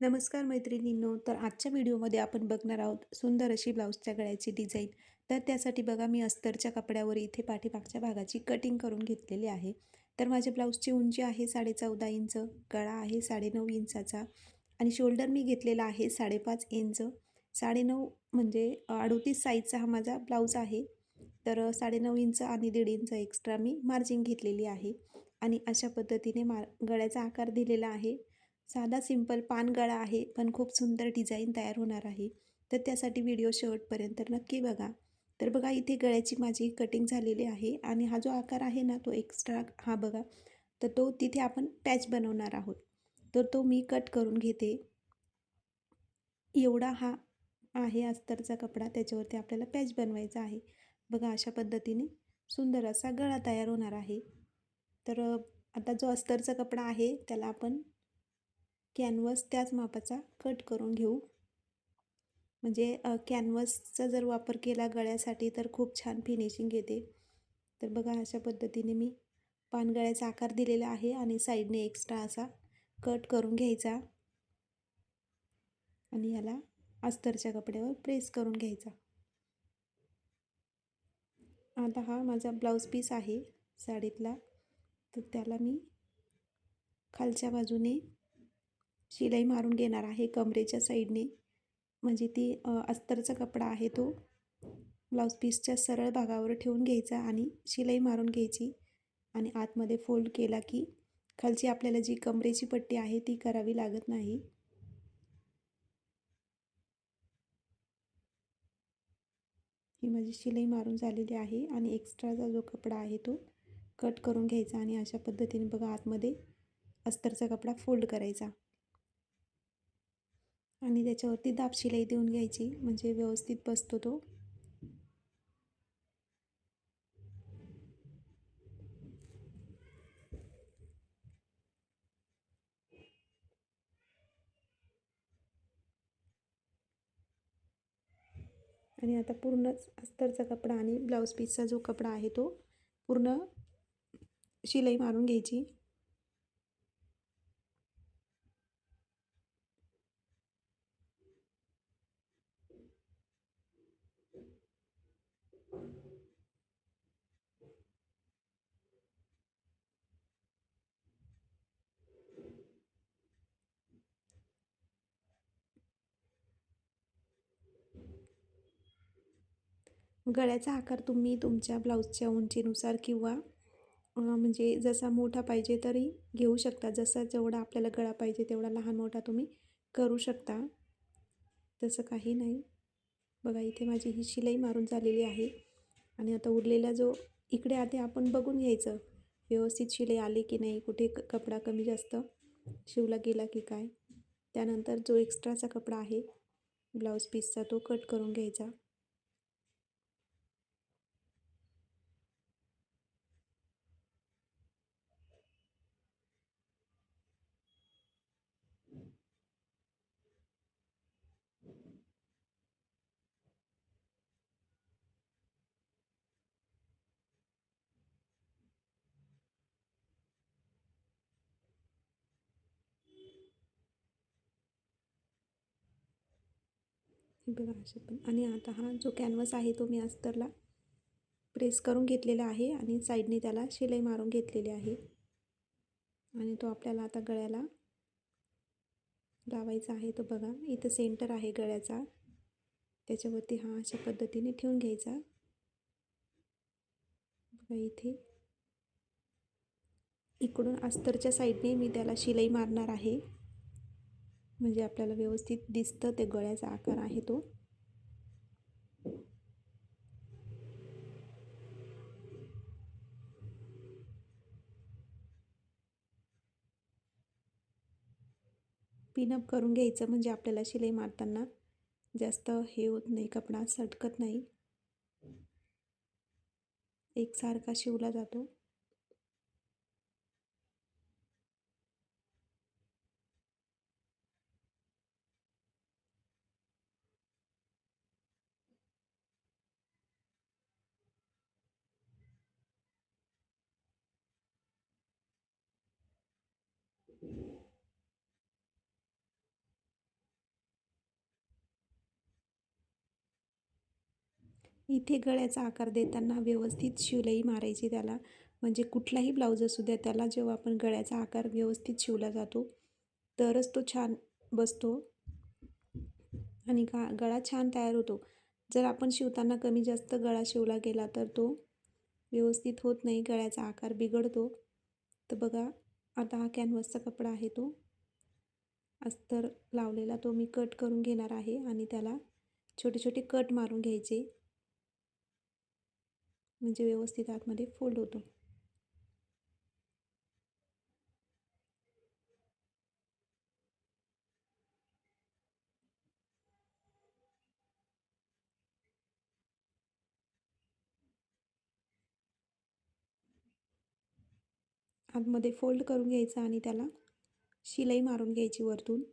नमस्कार मैत्रिणींनो. तर आजच्या व्हिडिओमध्ये आपण बघणार आहोत सुंदर अशी ब्लाऊजच्या गळ्याची डिझाईन. तर त्यासाठी बघा मी अस्तरच्या कपड्यावर इथे पाठीमागच्या भागाची कटिंग करून घेतलेली आहे. तर माझ्या ब्लाऊजची उंची आहे 14.5 इंच, गळा आहे 9.5 इंचाचा आणि शोल्डर मी घेतलेला आहे 5.5 इंच. 9.5 म्हणजे 38 साईजचा हा माझा ब्लाऊज आहे. तर 9.5 इंच आणि 1.5 इंच एक्स्ट्रा मी मार्जिन घेतलेली आहे आणि अशा पद्धतीने गळ्याचा आकार दिलेला आहे. साधा सिंपल पान गळा आहे, पण खूप सुंदर डिझाईन तयार होणार आहे. तर त्यासाठी व्हिडिओ शेवटपर्यंत नक्की बघा. तर बघा इथे गळ्याची माझी कटिंग झालेली आहे आणि हा जो आकार आहे ना तो एक्स्ट्रा हा बघा, तर तो तिथे आपण पॅच बनवणार आहोत. तर तो मी कट करून घेते. एवढा हा आहे अस्तरचा कपडा, त्याच्यावरती आपल्याला पॅच बनवायचा आहे. बघा अशा पद्धतीने सुंदर असा गळा तयार होणार आहे. तर आता जो अस्तरचा कपडा आहे त्याला आपण कॅनव्हस त्याच मापाचा कट करून घेऊ. म्हणजे कॅनव्हसचा जर वापर केला गळ्यासाठी तर खूप छान फिनिशिंग येते. तर बघा अशा पद्धतीने मी पानगळ्याचा आकार दिलेला आहे आणि साईडने एक्स्ट्रा असा कट करून घ्यायचा आणि याला अस्तरच्या कपड्यावर प्रेस करून घ्यायचा. आता हा माझा ब्लाऊज पीस आहे साडीतला, तर त्याला मी खालच्या बाजूने शिलाई मारून घेणार आहे कमरेच्या साईडने. म्हणजे ती अस्तरचा कपडा आहे तो ब्लाऊज पीसच्या सरळ भागावर ठेवून घ्यायचा आणि शिलाई मारून घ्यायची आणि आतमध्ये फोल्ड केला की खालची आपल्याला जी कमरेची पट्टी आहे ती करावी लागत नाही. ही माझी शिलाई मारून झालेली आहे आणि एक्स्ट्राचा जो कपडा आहे तो कट करून घ्यायचा आणि अशा पद्धतीने बघा आतमध्ये अस्तरचा कपडा फोल्ड करायचा आणि त्याच्यावरती दाब शिलाई देऊन घ्यायची म्हणजे व्यवस्थित बसतो तो. आणि आता पूर्णच अस्तरचा कपडा आणि ब्लाऊज पीसचा जो कपडा आहे तो पूर्ण शिलाई मारून घ्यायची. गळ्याचा आकार तुम्ही तुमच्या ब्लाऊजच्या उंचीनुसार किंवा म्हणजे जसा मोठा पाहिजे तरी घेऊ शकता. जसा जेवढा आपल्याला गळा पाहिजे तेवढा लहान मोठा तुम्ही करू शकता. तसं काही नाही. बघा इथे माझी ही शिलाई मारून झालेली आहे आणि आता उरलेला जो इकडे आधी आपण बघून घ्यायचं व्यवस्थित शिलाई आली की नाही, कुठे कपडा कमी जास्त शिवला गेला की काय. त्यानंतर जो एक्स्ट्राचा कपडा आहे ब्लाऊज पीसचा तो कट करून घ्यायचा. बघा असे पण आणि आता हा जो कॅनव्हास आहे तो मी अस्तरला प्रेस करून घेतलेला आहे आणि साईडने त्याला शिलाई मारून घेतलेली आहे आणि तो आपल्याला आता गळ्याला लावायचा आहे. तो बघा इथं सेंटर आहे गळ्याचा, त्याच्यावरती हा अशा पद्धतीने ठेवून घ्यायचा. बघा इथे इकडून अस्तरच्या साईडने मी त्याला शिलाई मारणार आहे म्हणजे आपल्याला व्यवस्थित दिसतं ते गळ्याचा आकार आहे तो. पिनअप करून घ्यायचं म्हणजे आपल्याला शिलाई मारताना जास्त हे होत नाही, कपडा सटकत नाही, एकसारखा शिवला जातो. इथे गळ्याचा आकार देताना व्यवस्थित शिलाई मारायची त्याला. म्हणजे कुठलाही ब्लाऊज असू द्या, त्याला जेव्हा आपण गळ्याचा आकार व्यवस्थित शिवला जातो तरच तो छान बसतो आणि गळा छान तयार होतो. जर आपण शिवताना कमी जास्त गळा शिवला गेला तर तो व्यवस्थित होत नाही, गळ्याचा आकार बिघडतो. तर बघा, आता हा कॅनव्हासचा कपडा आहे, तो अस्तर लावलेला तो मी कट करून घेणार आहे आणि त्याला छोटे छोटे कट मारून घ्यायचे, म्हणजे व्यवस्थित आतमध्ये फोल्ड होतो. आतमध्ये फोल्ड करून घ्यायचा आणि त्याला शिलाई मारून घ्यायची वरतून.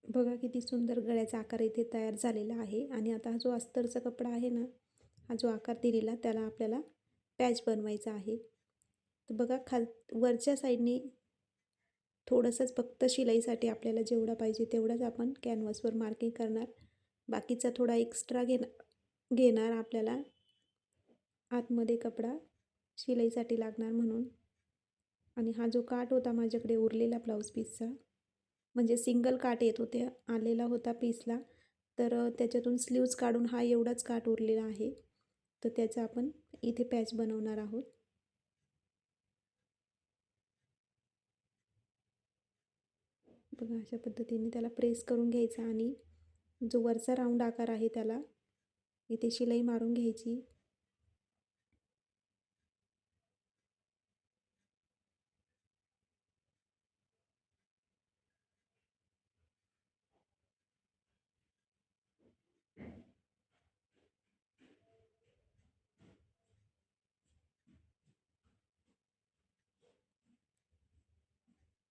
बघा किती सुंदर गळ्याचा आकार इथे तयार झालेला आहे. आणि आता हा जो अस्तरचा कपडा आहे ना, हा जो आकार दिलेला त्याला आपल्याला पॅच बनवायचा आहे. तर बघा, वरच्या साईडने थोडंसंच फक्त शिलाईसाठी आपल्याला जेवढा पाहिजे तेवढाच आपण कॅनव्हासवर मार्किंग करणार. बाकीचा थोडा एक्स्ट्रा घेणार आपल्याला आतमध्ये कपडा शिलाईसाठी लागणार म्हणून. आणि हा जो काठ होता माझ्याकडे उरलेला ब्लाऊज पीसचा, म्हणजे सिंगल काठ येत होते, आलेला होता पीसला, तर त्याच्यातून स्लीव्ज काढून हा एवढाच काठ उरलेला आहे. तर त्याचा आपण इथे पॅच बनवणार आहोत. बघा, अशा पद्धतीने त्याला प्रेस करून घ्यायचा आणि जो वरचा राऊंड आकार आहे त्याला इथे शिलाई मारून घ्यायची.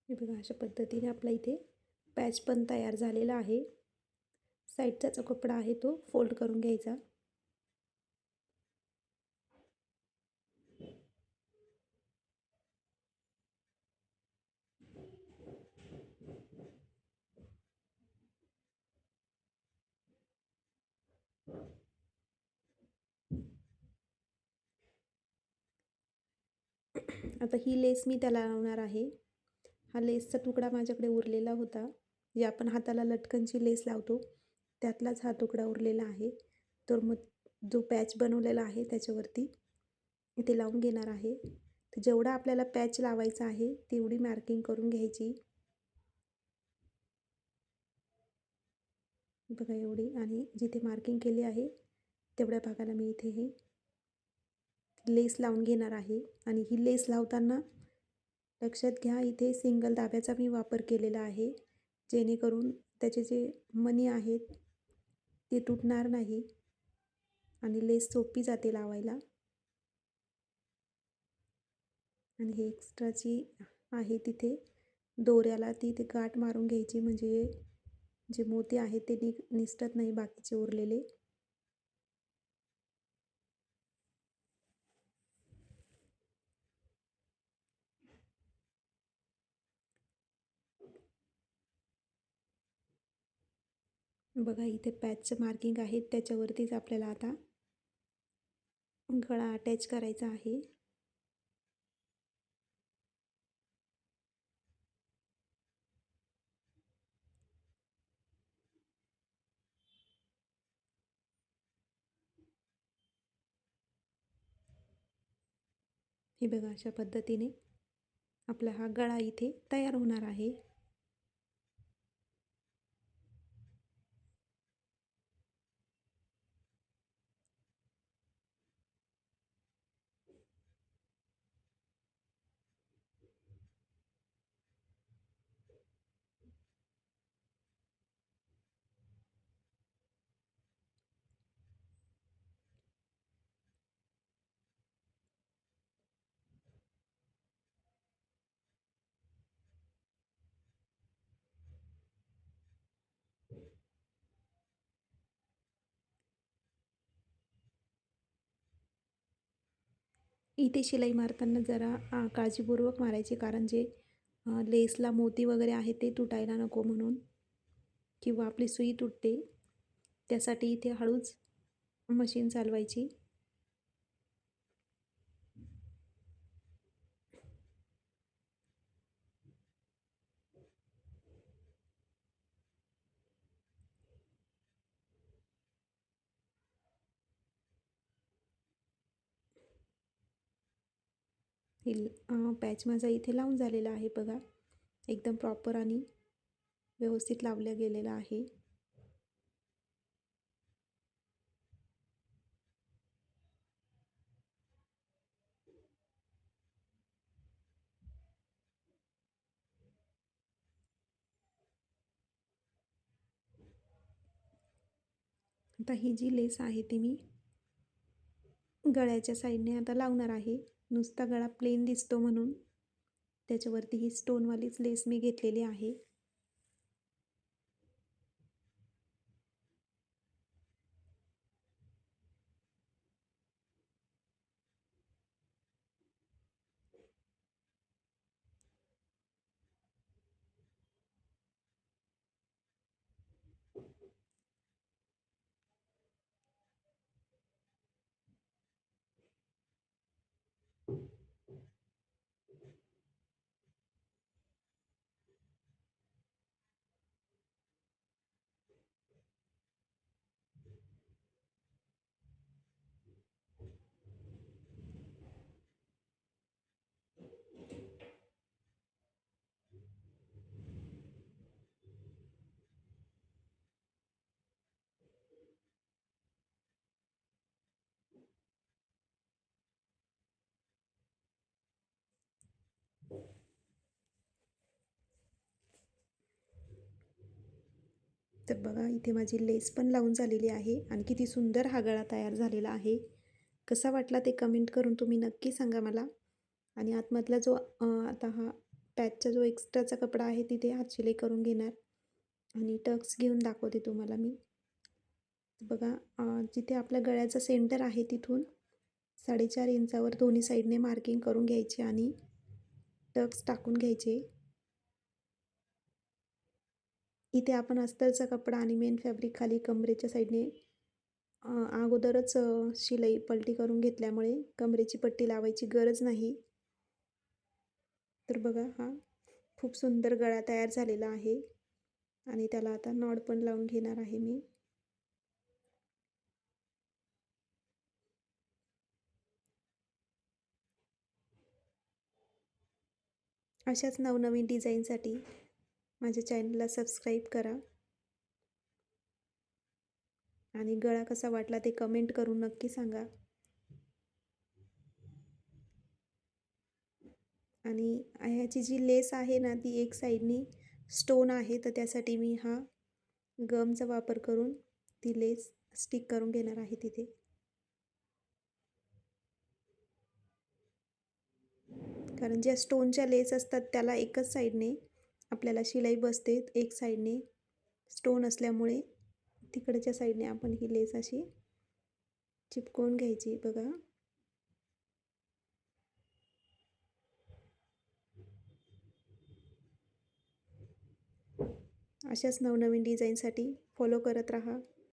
हे बघा, अशा पद्धतीने आपला इथे पॅच पण तयार झालेला आहे. साईडचा जो कपडा आहे तो फोल्ड करून घ्यायचा. आता ही लेस मी त्याला लावणार आहे. हा लेसचा तुकडा माझ्याकडे उरलेला होता, जे आपण हाताला लटकनची लेस लावतो त्यातलाच हा तुकडा उरलेला आहे. तर मग जो पॅच बनवलेला आहे त्याच्यावरती इथे लावून घेणार आहे. तर जेवढा आपल्याला पॅच लावायचा आहे तेवढी मार्किंग करून घ्यायची. बघा एवढी, आणि जिथे मार्किंग केली आहे तेवढ्या भागाला मी इथे हे लेस लावून घेणार आहे. आणि ही लेस लावताना लक्षात घ्या, इथे सिंगल दाब्याचा मी वापर केलेला आहे, जेणेकरून त्याचे जे मणी आहेत ते तुटणार नाही आणि लेस सोपी जाते लावायला. आणि हे एक्स्ट्राची आहे तिथे दोऱ्याला ती गाठ मारून घ्यायची, म्हणजे जे मोती आहेत ते निसटत नाही बाकीचे उरलेले. बघा, इथे पॅचचं मार्किंग आहे त्याच्यावरतीच आपल्याला आता गळा अटॅच करायचा आहे. हे बघा, अशा पद्धतीने आपला हा गळा इथे तयार होणार आहे. इथे शिलाई मारताना जरा काळजीपूर्वक मारायची, कारण जे लेसला मोती वगैरे आहे ते तुटायला नको म्हणून, किंवा आपली सुई तुटते त्यासाठी इथे हळूच मशीन चालवायची. पॅच माझा इथे लावून झालेला आहे बघा, एकदम प्रॉपर आणि व्यवस्थित लावलं गेलेलं आहे. आता ही जी लेस आहे ती मी गळ्याच्या साईडने आता लावणार आहे. नुसता गळा प्लेन दिसतो म्हणून त्याच्यावरती ही स्टोनवालीच लेस मी घेतलेली आहे. तर बघा इथे माझी लेस पण लावून झालेली आहे आणि किती सुंदर हा गळा तयार झालेला आहे. कसा वाटला ते कमेंट करून तुम्ही नक्की सांगा मला. आणि आतमधला जो आता हा पॅचचा जो एक्स्ट्राचा कपडा आहे तिथे हात शिलाई करून घेणार आणि टक्स घेऊन दाखवते तुम्हाला मी. बघा जिथे आपल्या गळ्याचा सेंटर आहे तिथून 4.5 इंचावर दोन्ही साईडने मार्किंग करून घ्यायचे आणि टक्स टाकून घ्यायचे. इथे आपण अस्तरचा कपडा आणि मेन फॅब्रिक खाली कमरेच्या साईडने अगोदरच शिलाई पलटी करून घेतल्यामुळे कमरेची पट्टी लावायची गरज नाही. तर बघा हा खूप सुंदर गळा तयार झालेला आहे आणि त्याला आता नॉड पण लावून घेणार आहे मी. अशाच नवनवीन डिझाईनसाठी माझ्या चॅनलला सबस्क्राईब करा आणि गळा कसा वाटला ते कमेंट करून नक्की सांगा. आणि ह्याची जी लेस आहे ना ती एक साईडनी स्टोन आहे, तर त्यासाठी मी हा गमचा वापर करून ती लेस स्टिक करून घेणार आहे तिथे. कारण ज्या स्टोनच्या लेस असतात त्याला एकच साईडने आपल्याला शिलाई बसते, एक साईडने स्टोन असल्यामुळे तिकडच्या साईडने आपण ही लेस अशी चिपकवून घ्यायची. बघा अशाच नवनवीन डिझाईनसाठी फॉलो करत राहा.